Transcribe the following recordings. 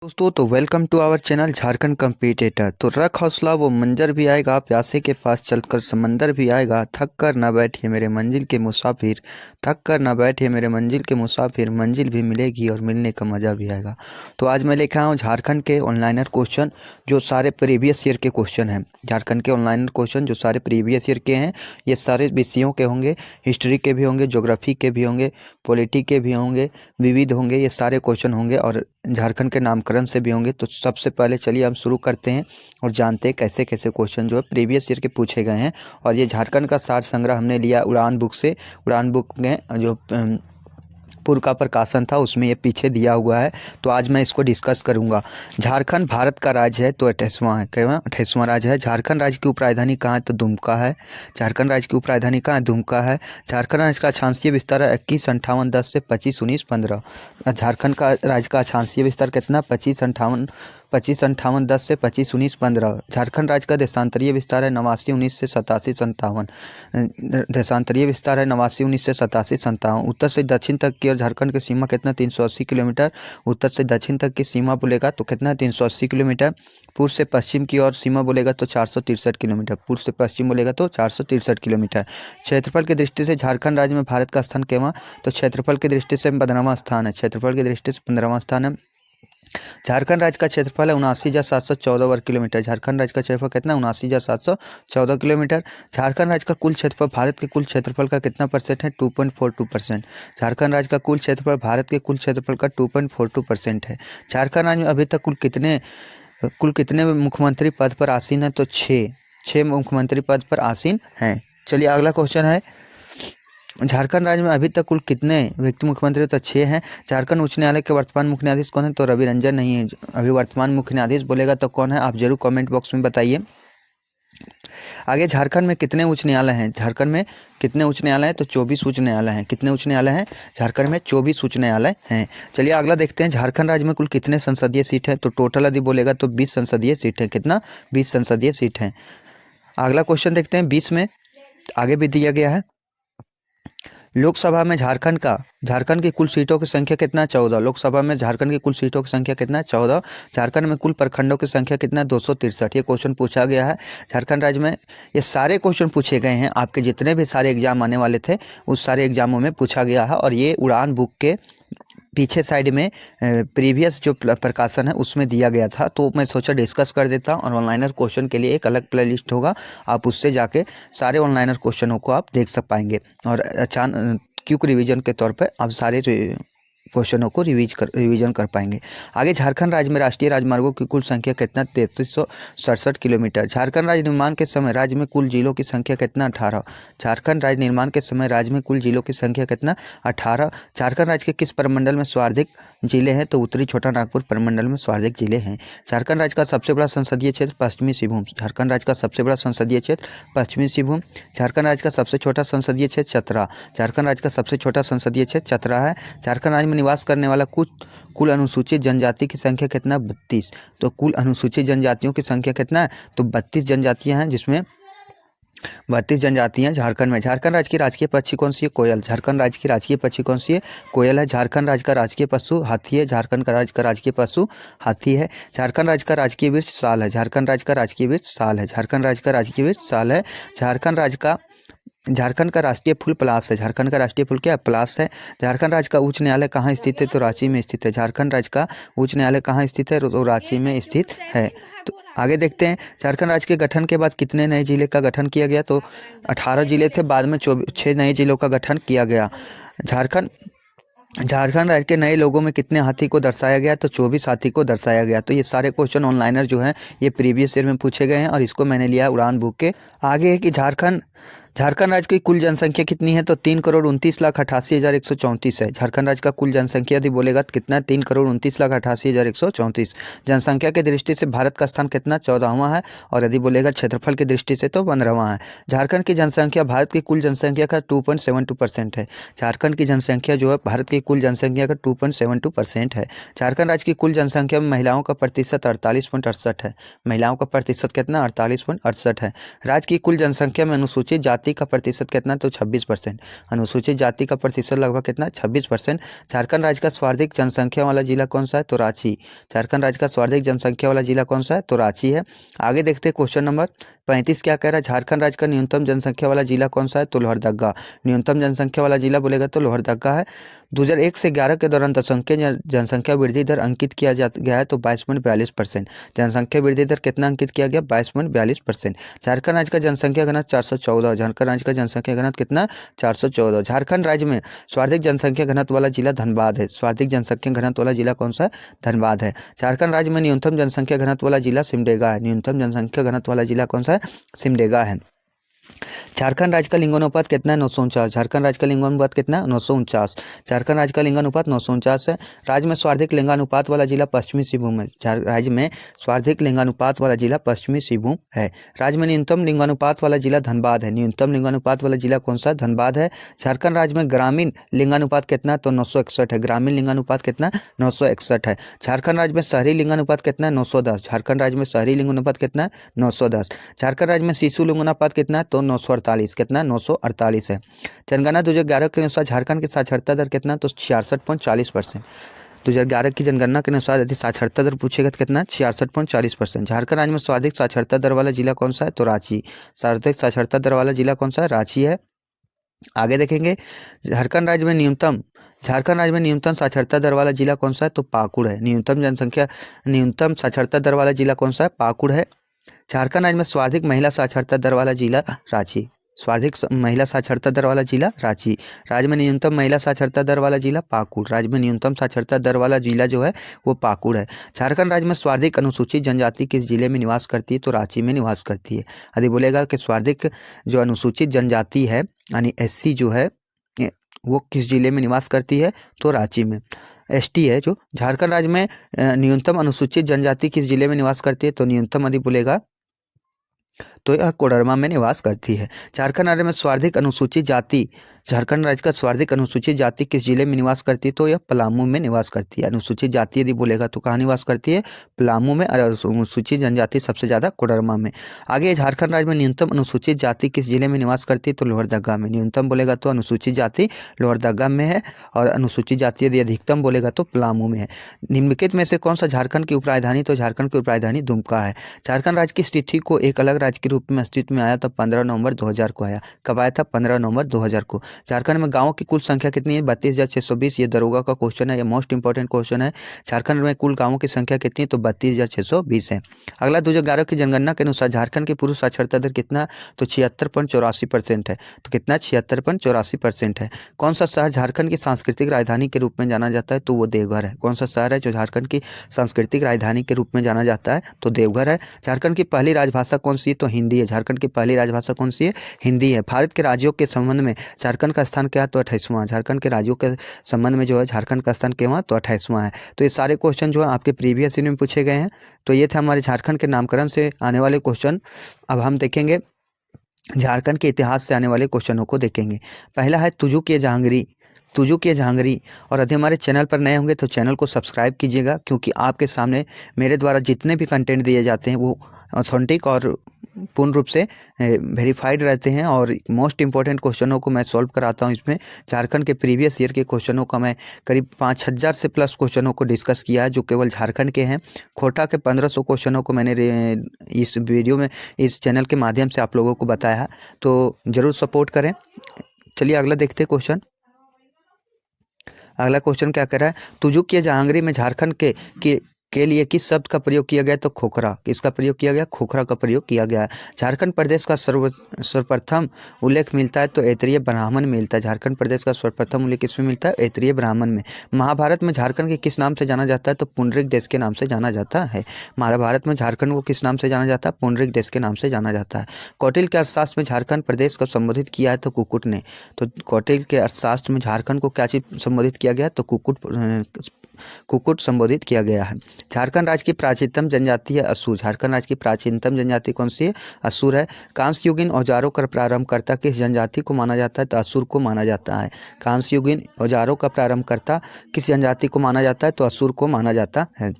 दोस्तों तो welcome to our channel Jharkhand competitor. तो रख हौसला वो मंजर भी आएगा, प्यासे के पास चलकर समंदर भी आएगा। थक कर ना बैठिए मेरे मंजिल के मुसाफिर, थक कर ना बैठिए मेरे मंजिल के मुसाफिर, मंजिल भी मिलेगी और मिलने का मज़ा भी आएगा। तो आज मैं लेकर आया हूँ झारखंड के ऑनलाइनर क्वेश्चन, जो सारे प्रीवियस ईयर के क्वेश्चन हैं। झारखंड के ऑनलाइनर क्वेश्चन जो सारे प्रीवियस ईयर के हैं, ये सारे विषयों के होंगे, हिस्ट्री के भी होंगे, ज्योग्राफी के भी होंगे, पॉलिटी के भी होंगे, विविध होंगे, ये सारे क्वेश्चन होंगे और झारखंड के नामकरण से भी होंगे। तो सबसे पहले चलिए हम शुरू करते हैं और जानते हैं कैसे कैसे क्वेश्चन जो है प्रीवियस ईयर के पूछे गए हैं। और ये झारखंड का सार संग्रह हमने लिया उड़ान बुक से। उड़ान बुक में जो पूर्व का प्रकाशन था उसमें ये पीछे दिया हुआ है। तो आज मैं इसको डिस्कस करूंगा। झारखंड भारत का राज्य है तो 28वां है, क्या 28वां राज्य है। झारखंड राज्य की उपराजधानी कहाँ है तो दुमका है। झारखंड राज्य की उपराजधानी कहाँ है, दुमका है। झारखंड राज्य का अक्षांशीय विस्तार है 215810 से 251915। झारखंड का राज्य का अक्षांशीय विस्तार कितना, 255810 से 251915। झारखंड राज्य का देशांतरीय विस्तार है 8919 से 8757। देशांतरीय विस्तार है 8919 से 8757। उत्तर से दक्षिण तक की और झारखंड की सीमा कितना, 380 किलोमीटर। उत्तर से दक्षिण तक की सीमा बोलेगा तो कितना, 380 किलोमीटर। पूर्व से पश्चिम की ओर सीमा बोलेगा तो 463 किलोमीटर। पूर्व से पश्चिम बोलेगा तो 463 किलोमीटर। क्षेत्रफल की दृष्टि से झारखंड राज्य में भारत का स्थान केवल, तो क्षेत्रफल की दृष्टि से 15वां स्थान है। क्षेत्रफल की दृष्टि से 15वां स्थान है। झारखंड राज्य का क्षेत्रफल है 79,714 वर्ग किलोमीटर। झारखंड राज्य का क्षेत्रफल कितना, 79,714 किलोमीटर। झारखंड राज्य का कुल क्षेत्रफल भारत के कुल क्षेत्रफल का कितना परसेंट है, 2.42%। झारखंड राज्य का कुल क्षेत्रफल भारत के कुल क्षेत्रफल का 2.42% है। झारखंड राज्य में अभी तक कुल कितने मुख्यमंत्री पद पर आसीन है तो 6 मुख्यमंत्री पद पर आसीन हैं। चलिए अगला क्वेश्चन है, झारखंड राज्य में अभी तक कुल कितने व्यक्ति मुख्यमंत्री तो 6 हैं। झारखंड उच्च न्यायालय के वर्तमान मुख्य न्यायाधीश कौन है तो रवि रंजन नहीं है। अभी वर्तमान मुख्य न्यायाधीश बोलेगा तो कौन है, आप जरूर कमेंट बॉक्स में बताइए। आगे झारखंड में कितने उच्च न्यायालय हैं, झारखंड में कितने उच्च न्यायालय हैं तो 24 उच्च न्यायालय हैं। कितने उच्च न्यायालय हैं, झारखंड में 24 उच्च न्यायालय हैं। चलिए अगला देखते हैं, झारखंड राज्य में कुल कितने संसदीय सीट है तो टोटल यदि बोलेगा तो 20 संसदीय सीट है। कितना, 20 संसदीय सीट हैं। अगला क्वेश्चन देखते हैं, 20 में आगे भी दिया गया है। लोकसभा में झारखंड की कुल सीटों की संख्या कितना, 14। लोकसभा में झारखंड की कुल सीटों की संख्या कितना, 14। झारखंड में कुल प्रखंडों की संख्या कितना, 263। ये क्वेश्चन पूछा गया है झारखंड राज्य में। ये सारे क्वेश्चन पूछे गए हैं, आपके जितने भी सारे एग्जाम आने वाले थे उस सारे एग्जामों में पूछा गया है। और ये उड़ान बुक के पीछे साइड में प्रीवियस जो प्रकाशन है उसमें दिया गया था। तो मैं सोचा डिस्कस कर देता हूँ। और ऑनलाइनर क्वेश्चन के लिए एक अलग प्लेलिस्ट होगा, आप उससे जाके सारे ऑनलाइनर क्वेश्चनों को आप देख सक पाएंगे। और अचानक क्विक रिवीजन के तौर पर आप सारे क्वेश्चनों को रिवीजन कर पाएंगे। आगे झारखंड राज्य में राष्ट्रीय राजमार्गों की कुल संख्या कितना, 3367 किलोमीटर। झारखंड राज्य निर्माण के समय राज्य में कुल जिलों की संख्या कितना, 18। झारखंड राज्य निर्माण के समय राज्य में कुल जिलों की संख्या कितना, 18। झारखंड राज्य के किस प्रमंडल में सर्वाधिक जिले हैं तो उत्तरी छोटा नागपुर प्रमंडल में सर्वाधिक जिले हैं। झारखंड राज्य का सबसे बड़ा संसदीय क्षेत्र पश्चिमी सिंहभूम। झारखंड राज्य का सबसे बड़ा संसदीय क्षेत्र पश्चिमी सिंहभूम। झारखंड राज्य का सबसे छोटा संसदीय क्षेत्र चतरा। झारखंड राज्य का सबसे छोटा संसदीय क्षेत्र चतरा है। झारखंड राज्य में निवास करने वाला कुल अनुसूचित जनजाति की संख्या कितना, 32। तो कुल अनुसूचित जनजातियों की संख्या कितना है तो 32 जनजातियां हैं, जिसमें 32 जनजातियां झारखंड में। झारखंड राज्य की राजकीय पक्षी कौन सी है, कोयल। झारखंड राज्य की राजकीय पक्षी कौन सी है, कोयल है। झारखंड राज्य का राजकीय पशु हाथी है। झारखंड का राज्य का राजकीय पशु हाथी है। झारखंड राज्य का राजकीय वृक्ष साल है। झारखंड राज्य का राजकीय वृक्ष साल है। झारखंड राज्य का राजकीय वृक्ष साल है। झारखंड का राष्ट्रीय फूल पलाश है। झारखंड का राष्ट्रीय फूल क्या है, पलाश है। झारखंड राज्य का उच्च न्यायालय कहाँ स्थित है तो रांची में स्थित है। झारखंड राज्य का उच्च न्यायालय कहाँ स्थित है तो रांची में स्थित है। तो आगे देखते हैं, झारखंड राज्य के गठन के बाद कितने नए जिले का गठन किया गया तो 18 जिले थे, बाद में 6 नए जिलों का गठन किया गया। झारखंड राज्य के नए लोगों में कितने हाथी को दर्शाया गया तो 24 हाथी को दर्शाया गया। तो ये सारे क्वेश्चन ऑनलाइनर जो हैं ये प्रीवियस ईयर में पूछे गए हैं और इसको मैंने लिया उड़ान बुक के। आगे है कि झारखंड राज्य की कुल जनसंख्या कितनी है तो 3,29,88,134 है। झारखंड राज्य का कुल जनसंख्या यदि बोलेगा तो कितना है, 3,29,88,134। जनसंख्या की दृष्टि से भारत का स्थान कितना, 14वां है। और यदि बोलेगा क्षेत्रफल की दृष्टि से तो 15वां है। झारखंड की जनसंख्या भारत की कुल जनसंख्या का 2.72% है। झारखंड की जनसंख्या जो है भारत की कुल जनसंख्या का 2.72% है। झारखंड राज्य की कुल जनसंख्या में महिलाओं का प्रतिशत 48.68 है। महिलाओं का प्रतिशत कितना, 48.68 है। राज्य की कुल जनसंख्या में अनुसूचित जाति जाति का प्रतिशत कितना, तो 26%। अनुसूचित जाति का प्रतिशत लगभग कितना, 26%। झारखंड राज्य का सर्वाधिक जनसंख्या वाला जिला कौन सा है, तो रांची। झारखंड राज्य का सर्वाधिक जनसंख्या वाला जिला कौन सा है, तो रांची है। आगे देखते हैं क्वेश्चन नंबर 35 क्या कह रहा है, झारखंड राज्य का न्यूनतम जनसंख्या वाला जिला कौन सा है, तो लोहरदगा। न्यूनतम जनसंख्या वाला जिला बोलेगा तो लोहरदगा है। 2001 से 11 के दौरान जनसंख्या वृद्धि दर अंकित किया गया है, तो 22.42%। जनसंख्या वृद्धि दर कितना अंकित किया गया, 22.42%। झारखंड राज्य का जनसंख्या घनत्व 414। झारखंड राज्य का जनसंख्या घनत्व कितना, 414। झारखंड राज्य में सर्वाधिक जनसंख्या घनत्व वाला जिला धनबाद है। सर्वाधिक जनसंख्या घनत्व वाला जिला कौन सा है, धनबाद है। झारखंड राज्य में न्यूनतम जनसंख्या घनत्व वाला जिला सिमडेगा है। न्यूनतम जनसंख्या घनत्व वाला जिला कौन सा है, सिमडेगा है। झारखंड राज्य का लिंगानुपात कितना है, 949। झारखंड राज्य का लिंगानुपात कितना है, 949। झारखंड राज्य का लिंगानुपात 949 है। राज्य में सर्वाधिक लिंगानुपात वाला जिला पश्चिमी सिंहभूम है। राज्य में सर्वाधिक लिंगानुपात वाला जिला पश्चिमी सिंहभूम है। राज्य में न्यूनतम लिंगानुपात वाला जिला धनबाद है। न्यूनतम लिंगानुपात वाला जिला कौन सा, धनबाद है। झारखंड राज्य में ग्रामीण लिंगानुपात कितना, तो 961 है। ग्रामीण लिंगानुपात कितना, 961 है। झारखंड राज्य में शहरी लिंगानुपात कितना है, 910। झारखंड राज्य में शहरी लिंगानुपात कितना है, 910। झारखंड राज्य में शिशु लिंगानुपात कितना है, तो 948। कितना, 948 है। जनगणना 2011 के अनुसार झारखंड की साक्षरता दर कितना, तो 66.40%। 2011 की जनगणना के अनुसार यदि साक्षरता दर पूछेगा तो कितना, 66.40%। झारखंड राज्य में सर्वाधिक साक्षरता दर वाला जिला कौन सा है, तो रांची। सर्वाधिक साक्षरता दर वाला जिला कौन सा है, रांची है। आगे देखेंगे झारखंड राज्य में न्यूनतम साक्षरता दर वाला जिला कौन सा है, तो पाकुड़ है। न्यूनतम साक्षरता दर वाला जिला कौन सा है, पाकुड़ है। झारखंड राज्य में सर्वाधिक महिला साक्षरता दर वाला जिला रांची। सर्वाधिक महिला साक्षरता दर वाला जिला रांची। राज्य में न्यूनतम महिला साक्षरता दर वाला जिला पाकुड़। राज्य में न्यूनतम साक्षरता दर वाला जिला जो है वो पाकुड़ है। झारखंड राज्य में सर्वाधिक अनुसूचित जनजाति किस जिले में निवास करती है, तो रांची में निवास करती है। यदि बोलेगा कि सर्वाधिक जो अनुसूचित जनजाति है यानी SC जो है वो किस जिले में निवास करती है, तो रांची में। ST है जो। झारखंड राज्य में न्यूनतम अनुसूचित जनजाति किस जिले में निवास करती है, तो न्यूनतम यदि बोलेगा तो यह कोडरमा में निवास करती है। झारखंड राज्य में सर्वाधिक अनुसूचित जाति, झारखंड राज्य का सर्वाधिक अनुसूचित जाति किस जिले में निवास करती है, तो यह पलामू में निवास करती है। अनुसूचित जाति यदि बोलेगा तो कहाँ निवास करती है, पलामू में। और अनुसूचित जनजाति सबसे ज़्यादा कोडरमा में। आगे झारखंड राज्य में न्यूनतम अनुसूचित जाति किस जिले में निवास करती है, तो लोहरदगा में। न्यूनतम बोलेगा तो अनुसूचित जाति लोहरदगा में है, और अनुसूचित जाति यदि अधिकतम बोलेगा तो पलामू में है। निम्नलिखित में से कौन सा झारखंड की उपराजधानी, तो झारखंड की उपराजधानी दुमका है। झारखंड राज्य की स्थिति को एक अलग राज्य के रूप में अस्तित्व में आया तो 15 नवंबर 2000 को आया। कब आया था, 15 नवंबर 2000 को। झारखंड में गांवों की कुल संख्या कितनी है, 32,620। ये दरोगा का क्वेश्चन है, ये मोस्ट इंपॉर्टेंट क्वेश्चन है। झारखंड में कुल गांवों की संख्या कितनी है, तो 32,620 है। अगला 2011 की जनगणना के अनुसार झारखंड की पुरुष साक्षरता दर कितना, तो 76.84% है। तो कितना, 76.84% है। कौन सा शहर झारखंड की सांस्कृतिक राजधानी के रूप में जाना जाता है, तो वो देवघर है। कौन सा शहर है जो झारखंड की सांस्कृतिक राजधानी के रूप में जाना जाता है, तो देवघर है। झारखंड की पहली राजभाषा कौन सी है, तो हिंदी है। झारखंड की पहली राजभाषा कौन सी है, हिंदी है। भारत के राज्यों के संबंध में झारखंड का स्थान क्या है, तो 28वां। झारखंड के राज्यों के संबंध में जो है झारखंड का स्थान क्या, तो 28वां है। तो ये सारे क्वेश्चन जो है आपके प्रीवियस ईयर में पूछे गए हैं। तो ये थे हमारे झारखंड के नामकरण से आने वाले क्वेश्चन। अब हम देखेंगे झारखंड के इतिहास से आने वाले क्वेश्चनों को देखेंगे। पहला है तुजुक ये जहांगीरी। और यदि हमारे चैनल पर नए होंगे तो चैनल को सब्सक्राइब कीजिएगा, क्योंकि आपके सामने मेरे द्वारा जितने भी कंटेंट दिए जाते हैं वो ऑथेंटिक और पूर्ण रूप से वेरीफाइड रहते हैं। और मोस्ट इंपॉर्टेंट क्वेश्चनों को मैं सॉल्व कराता हूं। इसमें झारखंड के प्रीवियस ईयर के क्वेश्चनों का मैं करीब 5000 से प्लस क्वेश्चनों को डिस्कस किया है, जो केवल झारखंड के हैं। कोटा के 1500 क्वेश्चनों को मैंने इस वीडियो में, इस चैनल के माध्यम से आप लोगों को बताया है। तो ज़रूर सपोर्ट करें। चलिए अगला देखते हैं क्वेश्चन। अगला क्वेश्चन क्या कर रहा है, तुजुक ये जहांगीरी में झारखंड के लिए किस शब्द का प्रयोग किया गया, तो खोखरा। किसका प्रयोग किया गया, खोखरा का प्रयोग किया गया है। झारखंड प्रदेश का सर्वप्रथम उल्लेख मिलता है तो ऐतरेय ब्राह्मण मिलता है। झारखंड प्रदेश का सर्वप्रथम उल्लेख किसमें मिलता है, ऐतरेय ब्राह्मण में। महाभारत में झारखंड के किस नाम से जाना जाता है, तो पुंडरीक देश के नाम से जाना जाता है। महाभारत में झारखंड को किस नाम से जाना जाता है, पुंडरीक देश के नाम से जाना जाता है। कौटिल्य के अर्थशास्त्र में झारखंड प्रदेश को संबोधित किया है तो कुकुट ने। तो कौटिल्य के अर्थशास्त्र में झारखंड को क्या चीज संबोधित किया गया, तो कुकुट संबोधित किया गया है। झारखंड राज्य की प्राचीनतम जनजाति है असुर। झारखंड राज्य की प्राचीनतम जनजाति कौन सी है, असुर है। कांस्य युगीन औजारों का प्रारंभकर्ता किस जनजाति को माना जाता है, तो असुर को माना जाता है। कांस्य युगीन औजारों का प्रारंभकर्ता किस जनजाति को माना जाता है, तो असुर को माना जाता है।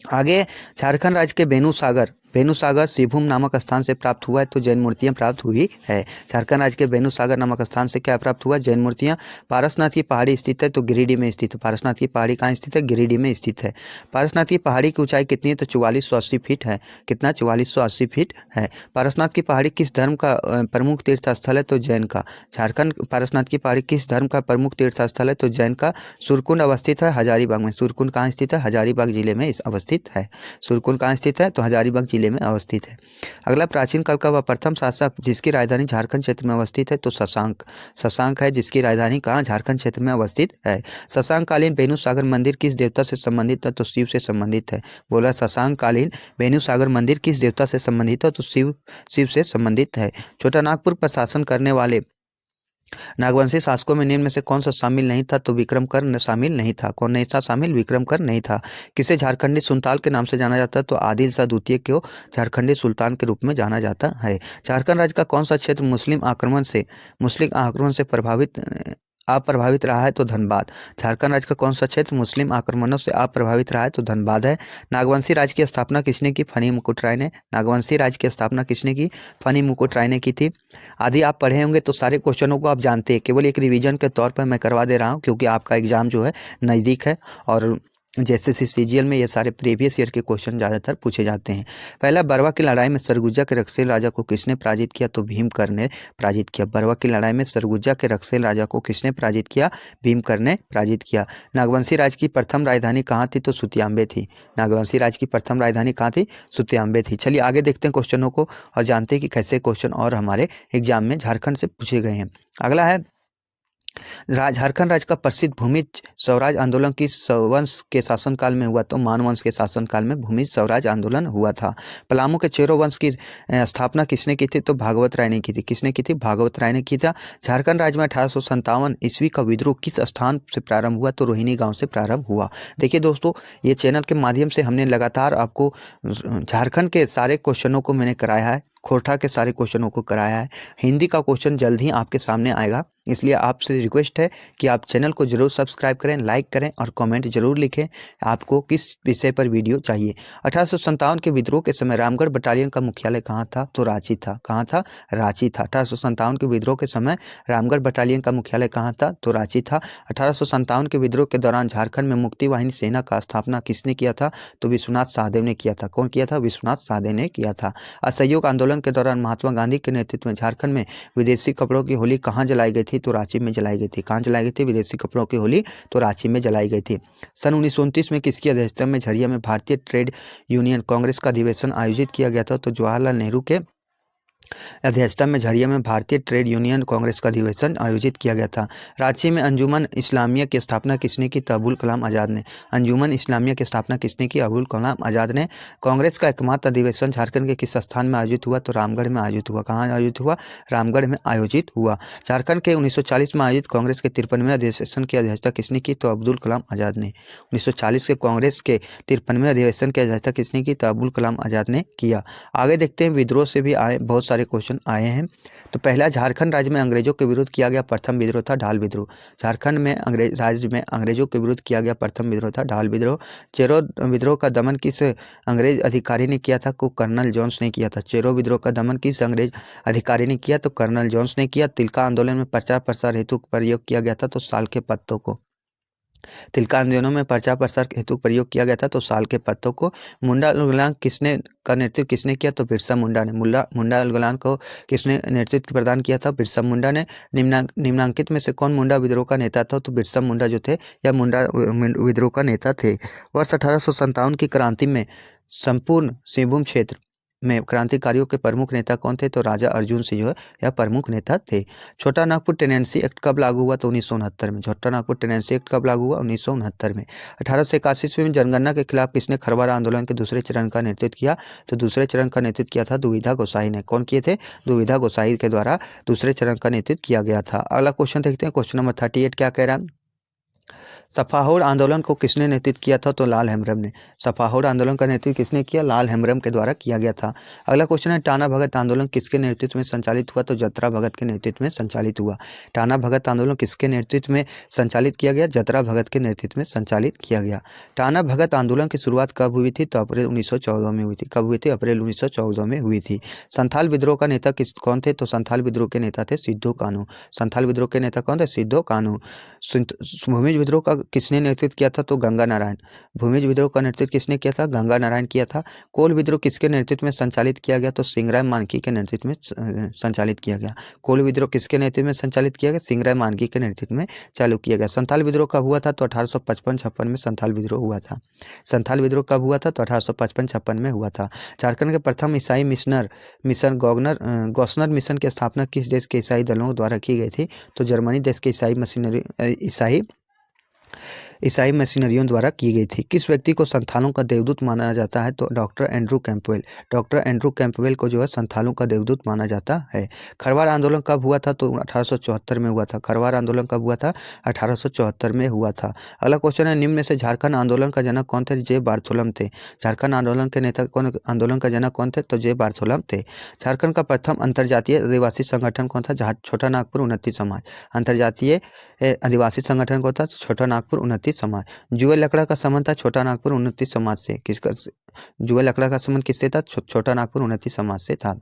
आगे झारखंड राज्य के बेनू सागर बेनुसागर सिभूम नामक स्थान से प्राप्त हुआ है तो जैन मूर्तियां प्राप्त हुई है। झारखंड राज्य के बेनुसागर नामक स्थान से क्या प्राप्त हुआ? जैन मूर्तियां। पारसनाथ की पहाड़ी स्थित है तो गिरिडीह में स्थित है। पारसनाथ की पहाड़ी कहाँ स्थित है? गिरिडीह में स्थित है। पारसनाथ की पहाड़ी की ऊंचाई कितनी है? तो 4480 फीट है। कितना? 4480 फीट है। पारसनाथ की पहाड़ी किस धर्म का प्रमुख तीर्थ स्थल है? तो जैन का। झारखंड पारसनाथ की पहाड़ी किस धर्म का प्रमुख तीर्थ स्थल है? तो जैन का। सूर्यकुंड अवस्थित है हजारीबाग में। सूर्यकुंड कहाँ स्थित है? हजारीबाग जिले में अवस्थित है। सूर्यकुंड कहाँ स्थित है? तो हजारीबाग जिले में अवस्थित है। अगला, प्राचीन काल का वह प्रथम शासक जिसकी राजधानी झारखंड क्षेत्र में अवस्थित है? तो शशांक। शशांक है जिसकी राजधानी कहाँ? झारखंड क्षेत्र में अवस्थित है। शशांक कालीन बेनुसागर मंदिर किस देवता से संबंधित है? तो शिव से संबंधित है। बोला शशांक कालीन बेनुसागर मंदिर किस देवता से संबंधित है? तो शिव से संबंधित है। छोटा नागपुर पर शासन करने वाले नागवंशी शासकों में निम्न में से कौन सा शामिल नहीं था? तो विक्रमकर्ण शामिल नहीं था। कौन नहीं था शामिल? विक्रमकर्ण नहीं था। किसे झारखंडी सुल्तान के नाम से जाना जाता है? तो आदिल शाह द्वितीय को झारखंडी सुल्तान के रूप में जाना जाता है। झारखंड राज्य का कौन सा क्षेत्र मुस्लिम आक्रमण से अप्रभावित रहा है? तो धनबाद। झारखंड राज्य का कौन सा क्षेत्र मुस्लिम आक्रमणों से अप्रभावित रहा है? तो धनबाद है। नागवंशी राज्य की स्थापना किसने की? फनी मुकुट राय ने। नागवंशी राज्य की स्थापना किसने की? फनी मुकुट राय ने की थी। आदि आप पढ़े होंगे तो सारे क्वेश्चनों को आप जानते हैं, केवल एक रिवीजन के तौर पर मैं करवा दे रहा हूं क्योंकि आपका एग्जाम जो है नज़दीक है और जैसे सीजीएल में ये सारे प्रीवियस ईयर के क्वेश्चन ज़्यादातर पूछे जाते हैं। पहला, बरवा की लड़ाई में सरगुजा के रक्सेल राजा को किसने पराजित किया? तो भीमकर ने पराजित किया। बरवा की लड़ाई में सरगुजा के रक्सेल राजा को किसने पराजित किया? भीमकर ने पराजित किया। नागवंशी राज्य की प्रथम राजधानी कहाँ थी? तो सुतियांबे थी। नागवंशी राज्य की प्रथम राजधानी कहाँ थी? सुतियांबे थी। चलिए आगे देखते हैं क्वेश्चनों को और जानते हैं कि कैसे क्वेश्चन और हमारे एग्जाम में झारखंड से पूछे गए हैं। अगला है, झारखंड राज्य का प्रसिद्ध भूमि स्वराज आंदोलन किस वंश के शासनकाल में हुआ? तो मान वंश के शासनकाल में भूमि स्वराज आंदोलन हुआ था। पलामू के चेरो वंश की स्थापना किसने की थी? तो भागवत राय ने की थी। किसने की थी? भागवत राय ने की था। झारखंड राज्य में 1857 ईस्वी का विद्रोह किस स्थान से प्रारंभ हुआ? तो रोहिणी गांव से प्रारंभ हुआ। देखिए दोस्तों, ये चैनल के माध्यम से हमने लगातार आपको झारखंड के सारे क्वेश्चनों को मैंने कराया है, खोरठा के सारे क्वेश्चनों को कराया है। हिंदी का क्वेश्चन जल्द ही आपके सामने आएगा, इसलिए आपसे रिक्वेस्ट है कि आप चैनल को जरूर सब्सक्राइब करें, लाइक करें और कमेंट जरूर लिखें आपको किस विषय पर वीडियो चाहिए। 1857 के विद्रोह के समय रामगढ़ बटालियन का मुख्यालय कहाँ था? तो रांची था। कहाँ था? रांची था। 1857 के विद्रोह के समय रामगढ़ बटालियन का मुख्यालय कहाँ था? तो रांची था। 1857 के विद्रोह के दौरान झारखंड में मुक्ति वाहिनी सेना का स्थापना किसने किया था? तो विश्वनाथ सहदेव ने किया था। कौन किया था? विश्वनाथ सहदेव ने किया था। असहयोग आंदोलन के दौरान महात्मा गांधी के नेतृत्व में झारखंड में विदेशी कपड़ों की होली कहाँ जलाई गई थी? तो रांची में जलाई गई थी। कहाँ जलाई गई थी? विदेशी कपड़ों की होली तो रांची में जलाई गई थी। सन 1929 में किसकी अध्यक्षता में झरिया में भारतीय ट्रेड यूनियन कांग्रेस का अधिवेशन आयोजित किया गया था? तो जवाहरलाल नेहरू के अध्यक्षता में झरिया में भारतीय ट्रेड यूनियन कांग्रेस का अधिवेशन आयोजित किया गया था। रांची में अंजुमन इस्लामिया की स्थापना किसने की? तो अबुल कलाम आज़ाद ने। अंजुमन इस्लामिया की स्थापना किसने की? अबुल कलाम आज़ाद ने। कांग्रेस का एकमात्र अधिवेशन झारखंड के किस स्थान में आयोजित हुआ? तो रामगढ़ में आयोजित हुआ। कहाँ आयोजित हुआ? रामगढ़ में आयोजित हुआ। झारखंड के 1940 में आयोजित कांग्रेस के 53वें अधिवेशन की अध्यक्षता किसने की? तो अब्दुल कलाम आज़ाद ने। 1940 के कांग्रेस के 53वें अधिवेशन की अध्यक्षता किसने की? तो अब्दुल कलाम आज़ाद ने किया। आगे देखते हैं, विद्रोह से भी आए बहुत सारे क्वेश्चन आए हैं। तो पहला, झारखंड राज्य में अंग्रेजों के विरुद्ध किया गया प्रथम विद्रोह था ढाल विद्रोह। झारखंड में राज्य में अंग्रेजों के विरुद्ध किया गया प्रथम विद्रोह था ढाल विद्रोह। चेरो विद्रोह का दमन किस अंग्रेज अधिकारी ने किया था? को कर्नल जोन्स ने किया था। चेरो विद्रोह का दमन किस अंग्रेज अधिकारी ने किया? तो कर्नल जोन्स ने किया। तिलका आंदोलन में प्रचार प्रसार हेतु प्रयोग किया गया था? तो साल के पत्तों को। तिलका आंदोलन में प्रचार प्रसार हेतु प्रयोग किया गया था? तो साल के पत्तों को। मुंडा उल्गुलान का नेतृत्व किसने किया? तो बिरसा मुंडा ने। मुंडा उल्गुलान को किसने नेतृत्व प्रदान किया था? बिरसा मुंडा ने। निम्नांकित में से कौन मुंडा विद्रोह का नेता था? तो बिरसा मुंडा जो थे या मुंडा विद्रोह का नेता थे। वर्ष 1857 की क्रांति में संपूर्ण सिंहभूम क्षेत्र में क्रांतिकारियों के प्रमुख नेता कौन थे? तो राजा अर्जुन सिंह जो है यह प्रमुख नेता थे। छोटा नागपुर टेनेंसी एक्ट कब लागू हुआ? तो 1969 में। छोटा नागपुर टेनेंसी एक्ट कब लागू हुआ? 1969 में। 1881 में जनगणना के खिलाफ किसने खरवारा आंदोलन के दूसरे चरण का नेतृत्व किया? तो दूसरे चरण का नेतृत्व किया था दुविधा गोसाई ने। कौन किए थे? दुविधा गोसाई के द्वारा दूसरे चरण का नेतृत्व किया गया था। अगला क्वेश्चन देखते हैं, क्वेश्चन नंबर 38 क्या कह रहा है? सफाहोर आंदोलन को किसने नेतृत्व किया था? तो लाल हेम्ब्रम ने। सफाहोर आंदोलन का नेतृत्व किसने किया? लाल हेम्ब्रम के द्वारा किया गया था। अगला क्वेश्चन है, टाना भगत आंदोलन किसके नेतृत्व में संचालित हुआ? तो जतरा भगत के नेतृत्व में संचालित हुआ। टाना भगत आंदोलन किसके नेतृत्व में संचालित किया गया? जतरा भगत के नेतृत्व में संचालित किया गया। टाना भगत आंदोलन की शुरुआत कब हुई थी? तो अप्रैल 1914 में हुई थी। कब हुई थी? अप्रैल 1914 में हुई थी। संथाल विद्रोह का नेता कौन थे? तो संथाल विद्रोह के नेता थे सिद्धू कान्हू। संथाल विद्रोह के नेता कौन थे? सिद्धू कान्हू। भूमिज विद्रोह का किसने नेतृत्व किया था? तो गंगा नारायण। भूमिज विद्रोह का नेतृत्व किसने किया था? गंगा नारायण किया था। कोल विद्रोह किसके नेतृत्व में संचालित किया गया? तो सिंगराय मानकी के नेतृत्व में संचालित किया गया। कोल विद्रोह किसके नेतृत्व में संचालित किया गया? सिंगराय मानकी के नेतृत्व में चालू किया गया। संथाल विद्रोह कब हुआ था? तो 1855-56 में संथाल विद्रोह हुआ था। संथाल विद्रोह कब हुआ था? तो 1855-56 में हुआ था। झारखंड के प्रथम ईसाई मिशन गॉसनर मिशन की स्थापना किस देश के ईसाई दलों द्वारा की गई थी? तो जर्मनी देश के ईसाई मशीनरियों द्वारा की गई थी। किस व्यक्ति को संथालों का देवदूत माना जाता है? तो doctor Andrew Campbell. Doctor Andrew Campbell को जो है संथालों का देवदूत माना जाता है। खरवार आंदोलन कब हुआ था? तो 1874 में हुआ था। खरवार आंदोलन कब हुआ था? 1874 में हुआ था। अगला क्वेश्चन है, निम्न में से झारखंड आंदोलन का जनक कौन थे? जे बार्थोलम थे। झारखंड आंदोलन के नेता कौन? आंदोलन का जनक कौन थे? तो जे बार्थोलम थे। झारखंड का प्रथम अंतर्जातीय आदिवासी संगठन कौन था? छोटा नागपुर उन्नति समाज। अंतर्जातीय आदिवासी संगठन कौन था? छोटा नागपुर उन्नति समाज। जुए लकड़ा का संबंध था छोटा नागपुर उन्नति समाज से। किसका? जुए लकड़ा का संबंध किससे था? छोटा नागपुर उन्नति समाज से था।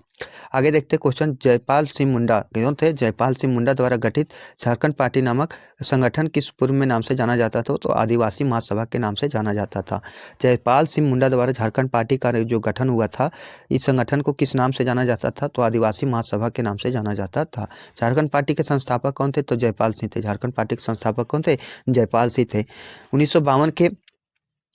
आगे देखते क्वेश्चन, जयपाल सिंह मुंडा कौन थे? जयपाल सिंह मुंडा द्वारा गठित झारखंड पार्टी नामक संगठन किस पूर्व में नाम से जाना जाता था? तो आदिवासी महासभा के नाम से जाना जाता था। जयपाल सिंह मुंडा द्वारा झारखंड पार्टी का जो गठन हुआ था, इस संगठन को किस नाम से जाना जाता था? तो आदिवासी महासभा के नाम से जाना जाता था। झारखंड पार्टी के संस्थापक कौन थे? तो जयपाल सिंह थे। झारखंड पार्टी के संस्थापक कौन थे? जयपाल सिंह थे। 1952 के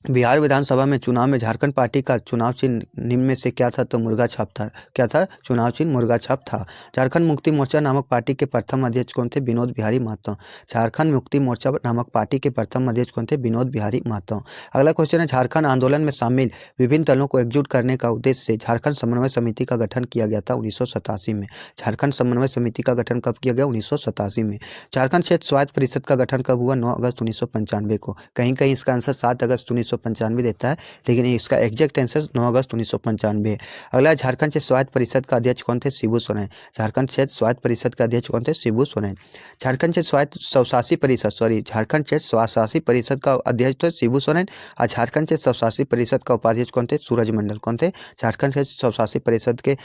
बिहार विधानसभा में चुनाव में झारखंड पार्टी का चुनाव चिन्ह निम्न में से क्या था? तो मुर्गा छाप था। क्या था? चुनाव चिन्ह मुर्गा छाप था। झारखंड मुक्ति मोर्चा नामक पार्टी के प्रथम अध्यक्ष कौन थे? विनोद बिहारी महतो। झारखंड मुक्ति मोर्चा नामक पार्टी के प्रथम अध्यक्ष कौन थे? विनोद बिहारी महतो। अगला क्वेश्चन है, झारखंड आंदोलन में शामिल विभिन्न दलों को एकजुट करने का उद्देश्य से झारखंड समन्वय समिति का गठन किया गया था 1987 में। झारखंड समन्वय समिति का गठन कब किया गया? 1987 में। झारखंड क्षेत्र स्वायत्त परिषद का गठन कब हुआ? 9 अगस्त 1995 को। कहीं कहीं इसका आंसर 7 अगस्त 1995 देता है, लेकिन इसका एग्जैक्ट आंसर 9 अगस्त 1995 है। अगला, झारखंड क्षेत्र स्वायत्त परिषद का अध्यक्ष कौन थे? शिबू सोरेन। झारखंड क्षेत्र स्वायत्त परिषद का अध्यक्ष कौन थे? शिबू सोरेन। झारखंड क्षेत्र स्वायत्त स्वशासी परिषद का अध्यक्ष थे शिबू सोरेन। और झारखंड क्षेत्र स्वशासी परिषद का उपाध्यक्ष कौन थे? सूरज मंडल। कौन थे? झारखंड क्षेत्र स्वशासी परिषद के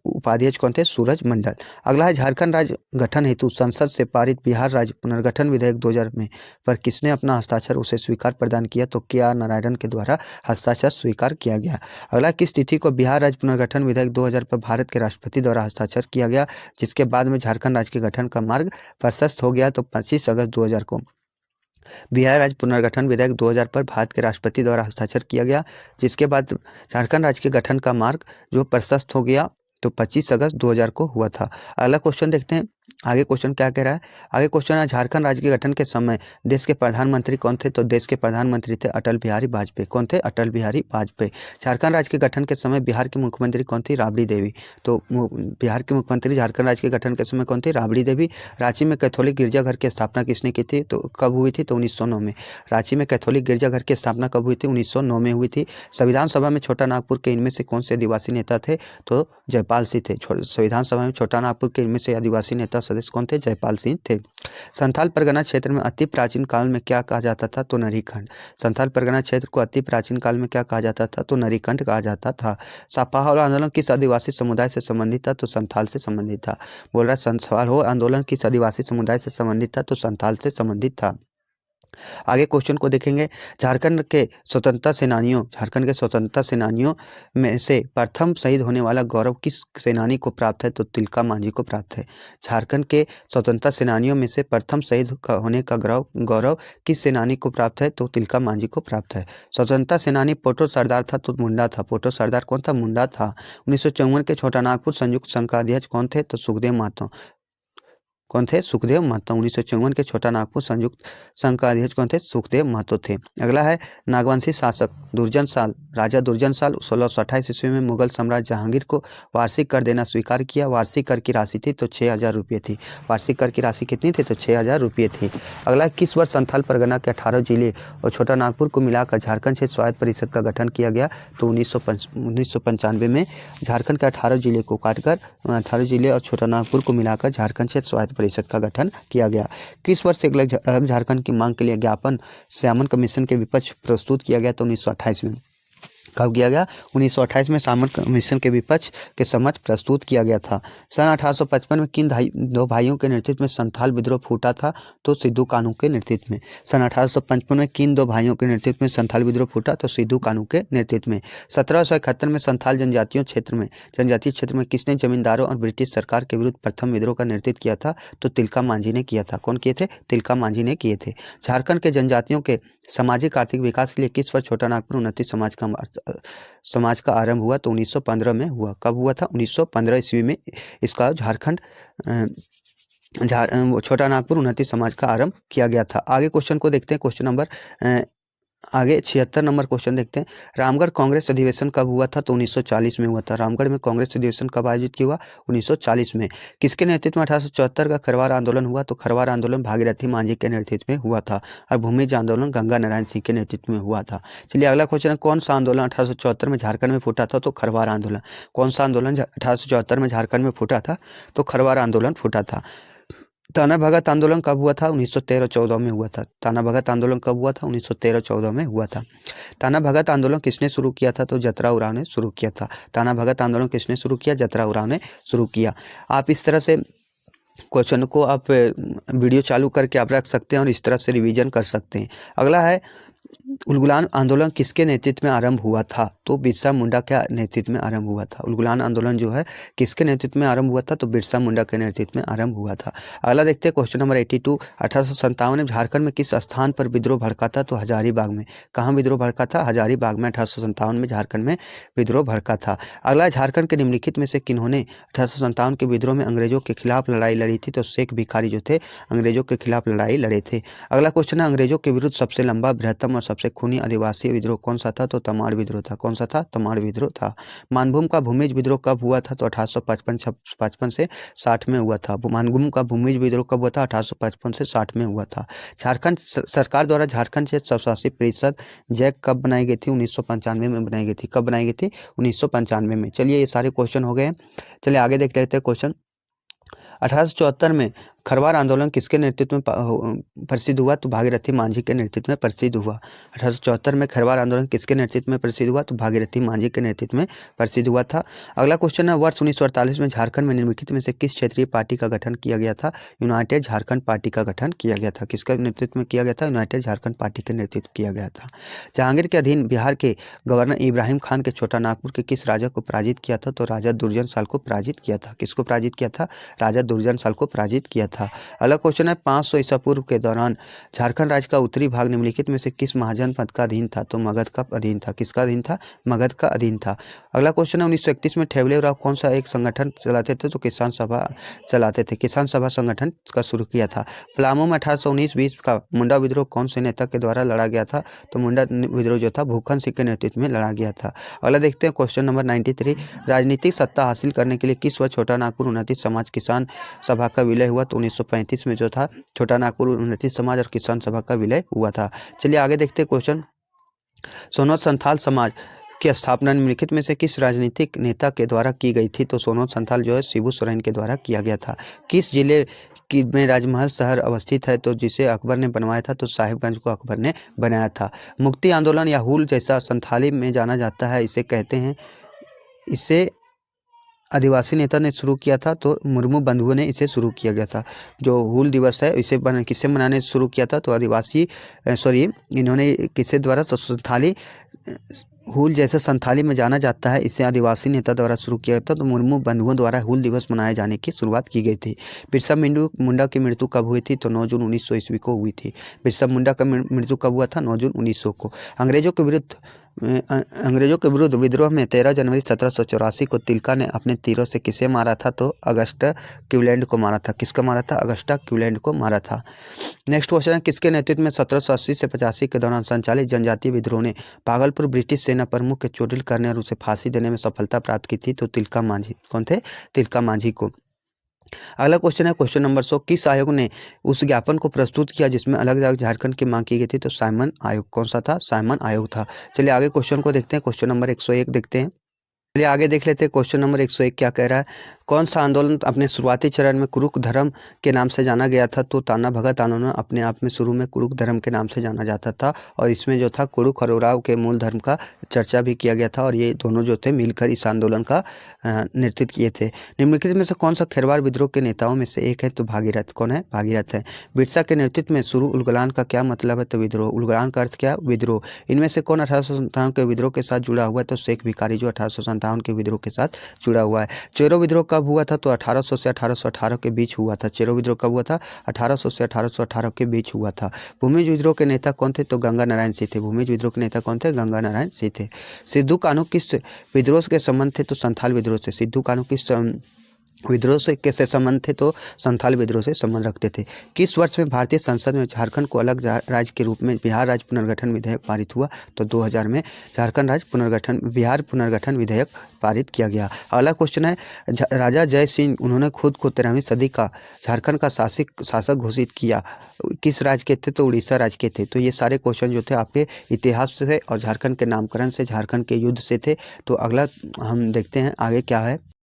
उपाध्यक्ष कौन थे? सूरज मंडल। अगला है, झारखंड राज्य गठन हेतु संसद से पारित बिहार राज्य पुनर्गठन विधेयक 2000 में पर किसने अपना हस्ताक्षर उसे स्वीकार प्रदान किया? तो के.आर. नारायणन के द्वारा हस्ताक्षर स्वीकार किया गया। अगला, किस तिथि को बिहार राज्य पुनर्गठन विधेयक 2000 पर भारत के राष्ट्रपति द्वारा हस्ताक्षर किया गया, जिसके बाद में झारखंड राज्य के गठन का मार्ग प्रशस्त हो गया? तो 25 अगस्त 2000 को बिहार राज्य पुनर्गठन विधेयक 2000 पर भारत के राष्ट्रपति द्वारा हस्ताक्षर किया गया, जिसके बाद झारखंड राज्य के गठन का मार्ग जो प्रशस्त हो गया, तो 25 अगस्त 2000 को हुआ था। अगला क्वेश्चन देखते हैं, आगे क्वेश्चन क्या कह रहा है। आगे क्वेश्चन है, झारखंड राज्य के गठन के समय देश के प्रधानमंत्री कौन थे? तो देश के प्रधानमंत्री थे अटल बिहारी वाजपेयी। कौन थे? अटल बिहारी वाजपेयी। झारखंड राज्य के गठन के समय बिहार की मुख्यमंत्री कौन थी? राबड़ी देवी। तो बिहार की मुख्यमंत्री झारखंड राज्य के गठन के समय कौन थी? राबड़ी देवी। रांची में कैथोलिक गिरजाघर की स्थापना किसने की थी? तो कब हुई थी? तो 1909 में। रांची में कैथोलिक गिरजाघर की स्थापना कब हुई थी? 1909 में हुई थी। संविधान सभा में छोटा नागपुर के इनमें से कौन से आदिवासी नेता थे? तो जयपाल सिंह थे। संविधान सभा में छोटा नागपुर के इनमें से आदिवासी नेता सदस्य कौन थे? जयपाल सिंह थे। संथाल परगना क्षेत्र में अति प्राचीन काल में क्या कहा जाता था? तो नरीखंड। संथाल परगना क्षेत्र को अति प्राचीन काल में क्या कहा जाता था? तो नरीखंड कहा जाता था। सपाहौर आंदोलन किस आदिवासी समुदाय से संबंधित था? तो संथाल से संबंधित था। बोल रहा है सपाहौर आंदोलन किस आदिवासी समुदाय से संबंधित था? तो संथाल से संबंधित था। आगे क्वेश्चन को देखेंगे, झारखंड के स्वतंत्रता सेनानियों में से प्रथम शहीद होने वाला गौरव किस सेनानी को प्राप्त है? तो तिलका मांझी को प्राप्त है। झारखंड के स्वतंत्रता सेनानियों में से प्रथम शहीद होने का गौरव किस सेनानी को प्राप्त है? तो तिलका मांझी को प्राप्त है। स्वतंत्रता सेनानी पोटो सरदार था तो मुंडा था। पोटो सरदार कौन था? मुंडा था। 1954 के छोटा नागपुर संयुक्त संघ का अध्यक्ष कौन थे? तो सुखदेव महतो। कौन थे? सुखदेव महतो। 1954 के छोटा नागपुर संयुक्त संघ का अध्यक्ष कौन थे? सुखदेव महतो थे। अगला है नागवंशी शासक दुर्जन साल, राजा दुर्जन साल 1628 ईस्वी में मुगल सम्राट जहांगीर को वार्षिक कर देना स्वीकार किया। वार्षिक कर की राशि थी तो 6000 रुपये थी। वार्षिक कर की राशि कितनी थी? तो 6000 रुपये थी। अगला किस वर्ष संथाल परगना के 18 जिले और छोटा नागपुर को मिलाकर झारखंड क्षेत्र स्वायत्त परिषद का गठन किया गया? तो 1995 में झारखंड के 18 जिले को काटकर 18 जिले और छोटा नागपुर को मिलाकर झारखंड क्षेत्र स्वायत्त परिषद का गठन किया गया। किस वर्ष एक अलग झारखंड की मांग के लिए ज्ञापन स्यामन कमीशन के विपक्ष प्रस्तुत किया गया? तो 1928 में। कब किया गया? 1928 में स्यामन कमीशन के विपक्ष के समक्ष प्रस्तुत किया गया था। सन 1855 में किन दो भाइयों के नेतृत्व में संथाल विद्रोह फूटा था? तो सिद्धू कानू के नेतृत्व में। सन 1855 में किन दो भाइयों के नेतृत्व में संथाल विद्रोह फूटा? तो सिद्धू कानू के नेतृत्व में। 1771 में संथाल जनजातीय क्षेत्र में किसने जमींदारों और ब्रिटिश सरकार के विरुद्ध प्रथम विद्रोह का नेतृत्व किया था? तो तिलका मांझी ने किया था। कौन किए थे? तिलका मांझी ने किए थे। झारखंड के जनजातियों के सामाजिक आर्थिक विकास के लिए किस वर्ष छोटा नागपुर उन्नति समाज का आरंभ हुआ? तो 1915 में हुआ। कब हुआ था? 1915 ईस्वी में इसका झारखंड छोटा नागपुर उन्नति समाज का आरंभ किया गया था। आगे क्वेश्चन को देखते हैं। क्वेश्चन नंबर 76 नंबर क्वेश्चन देखते हैं। रामगढ़ कांग्रेस अधिवेशन कब हुआ था? तो 1940 में हुआ था। रामगढ़ में कांग्रेस अधिवेशन कब आयोजित किया हुआ? 1940 में। किसके नेतृत्व में 1874 का खरवार आंदोलन हुआ? तो खरवार आंदोलन भागीरथी मांझी के नेतृत्व में हुआ था और भूमिज आंदोलन गंगा नारायण सिंह के नेतृत्व में हुआ था। चलिए अगला क्वेश्चन है, कौन सा आंदोलन 1874 में झारखंड में फूटा था? तो खरवार आंदोलन। कौन सा आंदोलन 1874 में झारखंड में फूटा था? तो खरवार आंदोलन फूटा था। ताना भगत आंदोलन कब हुआ था? 1913-14 में हुआ था। ताना भगत आंदोलन कब हुआ था? 1913-14 में हुआ था। ताना भगत आंदोलन किसने शुरू किया था? तो जतरा उरांव ने शुरू किया था। ताना भगत आंदोलन किसने शुरू किया? जतरा उरांव ने शुरू किया। आप इस तरह से क्वेश्चन को आप वीडियो चालू करके आप रख सकते हैं और इस तरह से रिवीजन कर सकते हैं। अगला है उलगुलान आंदोलन किसके नेतृत्व में आरंभ हुआ था? तो बिरसा मुंडा के नेतृत्व में आरंभ हुआ था। उलगुलान आंदोलन जो है किसके नेतृत्व में आरंभ हुआ था? तो बिरसा मुंडा के नेतृत्व में आरंभ हुआ था। अगला देखते हैं क्वेश्चन नंबर 82। 1857 में झारखंड में किस स्थान पर विद्रोह भड़का था? तो हजारीबाग में। कहाँ विद्रोह भड़का था? हजारीबाग में 1857 में झारखंड में विद्रोह भड़का था। अगला झारखंड के निम्नलिखित में से किन्होंने 1857 के विद्रोह में अंग्रेजों के खिलाफ लड़ाई लड़ी थी? तो शेख भिखारी जो थे अंग्रेजों के खिलाफ लड़ाई लड़े थे। अगला क्वेश्चन है, अंग्रेजों के विरुद्ध सबसे लंबा, बृहत्तम और सबसे खूनी आदिवासी विद्रोह कौन सा था? तो तमाड़ विद्रोह था। कौन सा था? तमाड़ विद्रोह था। मानभूम का भूमिज विद्रोह कब हुआ था? तो 1855 से 60 में हुआ था। मानभूम का भूमिज विद्रोह कब हुआ था? 1855 से 60 में हुआ था। झारखंड सरकार द्वारा झारखंड क्षेत्र स्वशासी परिषद जैक कब बनाई गई थी? 1995 में बनाई गई थी। कब बनाई गई थी? 1995 में। चलिए ये सारे क्वेश्चन हो गए। चलिए आगे देख लेते हैं क्वेश्चन। 1874 में खरवार आंदोलन किसके नेतृत्व में प्रसिद्ध हुआ? तो भागीरथी मांझी के नेतृत्व में प्रसिद्ध हुआ। 1874 में खरवार आंदोलन किसके नेतृत्व में प्रसिद्ध हुआ? तो भागीरथी मांझी के नेतृत्व में प्रसिद्ध हुआ था। अगला क्वेश्चन है, वर्ष 1948 में झारखंड में निम्नलिखित में से किस क्षेत्रीय पार्टी का गठन किया गया था? यूनाइटेड झारखंड पार्टी का गठन किया गया था। किसका नेतृत्व में किया गया था? यूनाइटेड झारखंड पार्टी के नेतृत्व किया गया था। जहांगीर के अधीन बिहार के गवर्नर इब्राहिम खान के छोटा नागपुर के किस राजा को पराजित किया था? तो राजा दुर्जन साल को पराजित किया था। किसको पराजित किया था? राजा दुर्जन साल को पराजित किया था। अगला क्वेश्चन है, 500 ईसा पूर्व के दौरान झारखंड राज्य का उत्तरी भाग निम्नलिखित में से किस महाजन पद का अधीन था? तो मगध का अधीन था। किसका अधीन था? मगध का अधीन था। अगला क्वेश्चन है, 1931 में ठेवले राव कौन सा एक संगठन चलाते थे? तो किसान सभा चलाते थे। किसान सभा संगठन का शुरू किया था। पलामू में 1819-20 का मुंडा विद्रोह कौन से नेता के द्वारा लड़ा गया था? तो मुंडा विद्रोह जो था भूखन सिंह के नेतृत्व में लड़ा गया था। अगला देखते हैं क्वेश्चन नंबर 93। राजनीतिक सत्ता हासिल करने के लिए किस वर्ष छोटा नागपुर उन्नति समाज किसान सभा का विलय हुआ? तो 1935 में जो था छोटा नागपुर उन्नति समाज और किसान सभा का विलय हुआ था। चलिए आगे देखते हैं क्वेश्चन। सोनोत संथाल समाज की स्थापना निम्नलिखित में से किस राजनीतिक नेता के द्वारा की गई थी? तो सोनोत संथाल जो है शिबू सोरेन के द्वारा किया गया था। किस जिले की में राजमहल शहर अवस्थित है? तो जिसे अकबर ने बनवाया था तो साहिबगंज को अकबर ने बनाया था। मुक्ति आंदोलन या हुल जैसा संथाली में जाना जाता है, इसे कहते हैं, इसे आदिवासी नेता ने शुरू किया था। तो मुर्मू बंधुओं ने इसे शुरू किया गया था। जो हूल दिवस है इसे किससे मनाने शुरू किया था? तो आदिवासी इन्होंने किसके द्वारा? संथाली हूल जैसे संथाली में जाना जाता है, इसे आदिवासी नेता द्वारा शुरू किया था। तो मुर्मू बंधुओं द्वारा हूल दिवस मनाए जाने की शुरुआत की गई थी। बिरसा मुंडा की मृत्यु कब हुई थी? तो 9 जून 1900 ईस्वी को हुई थी। बिरसा मुंडा का मृत्यु कब हुआ था? 9 जून 1900 को। अंग्रेजों के विरुद्ध अंग्रेजों के विरुद्ध विद्रोह में 13 जनवरी 1784 को तिलका ने अपने तीरों से किसे मारा था? तो अगस्टा क्यूलैंड को मारा था। किसको मारा था? अगस्टा क्यूलैंड को मारा था। नेक्स्ट क्वेश्चन है, किसके नेतृत्व में 1780 से 85 के दौरान संचालित जनजातीय विद्रोह ने भागलपुर ब्रिटिश सेना प्रमुख के चोटिल करने और उसे फांसी देने में सफलता प्राप्त की थी? तो तिलका मांझी। कौन थे? तिलका मांझी को। अगला क्वेश्चन है क्वेश्चन नंबर 100, किस आयोग ने उस ज्ञापन को प्रस्तुत किया जिसमें अलग अलग झारखंड की मांग की गई थी? तो साइमन आयोग। कौन सा था? साइमन आयोग था। चलिए आगे क्वेश्चन को देखते हैं। क्वेश्चन नंबर 101 देखते हैं। चलिए आगे देख लेते हैं। क्वेश्चन नंबर 101 क्या कह रहा है? कौन सा आंदोलन अपने शुरुआती चरण में कुरुक धर्म के नाम से जाना गया था? तो ताना भगत आंदोलन अपने आप में शुरू में कुरुक धर्म के नाम से जाना जाता था और इसमें जो था कुरुक और उराव के मूल धर्म का चर्चा भी किया गया था और ये दोनों जो थे मिलकर इस आंदोलन का नेतृत्व किए थे। निम्नलिखित में से कौन सा खेरवाड़ विद्रोह के नेताओं में से एक है? तो भागीरथ। कौन है? भागीरथ है। बिरसा के नेतृत्व में शुरू उलगुलान का क्या मतलब है? तो विद्रोह। उलगुलान का अर्थ क्या? विद्रोह। इनमें से कौन 1857 के विद्रोह के साथ जुड़ा हुआ है? तो शेख भिखारी जो 1857 के विद्रोह के साथ जुड़ा हुआ है। चेरो विद्रोह कब हुआ था? तो 1800 से 1818 के बीच हुआ था। चेरो विद्रोह कब हुआ था? 1800 से 1818 के बीच हुआ था। भूमिज विद्रोह के नेता कौन थे? तो गंगा नारायण सिंह थे। भूमिज विद्रोह के नेता कौन थे? गंगा नारायण सिंह थे। सिद्धू कान्हू किस विद्रोह के संबंध थे? तो संथाल विद्रोह से। सिद्धू कान्हू किस विद्रोह से कैसे संबंध थे? तो संथाल विद्रोह से संबंध रखते थे। किस वर्ष में भारतीय संसद में झारखंड को अलग राज्य के रूप में बिहार राज्य पुनर्गठन विधेयक पारित हुआ? तो 2000 में झारखंड राज्य पुनर्गठन बिहार पुनर्गठन विधेयक पारित किया गया। अगला क्वेश्चन है, राजा जय सिंह उन्होंने खुद को 13वीं सदी का झारखंड का शासक घोषित किया, किस राज्य के थे? तो उड़ीसा राज्य के थे। तो ये सारे क्वेश्चन जो थे आपके इतिहास से और झारखंड के नामकरण से, झारखंड के युद्ध से थे। तो अगला हम देखते हैं आगे क्या है।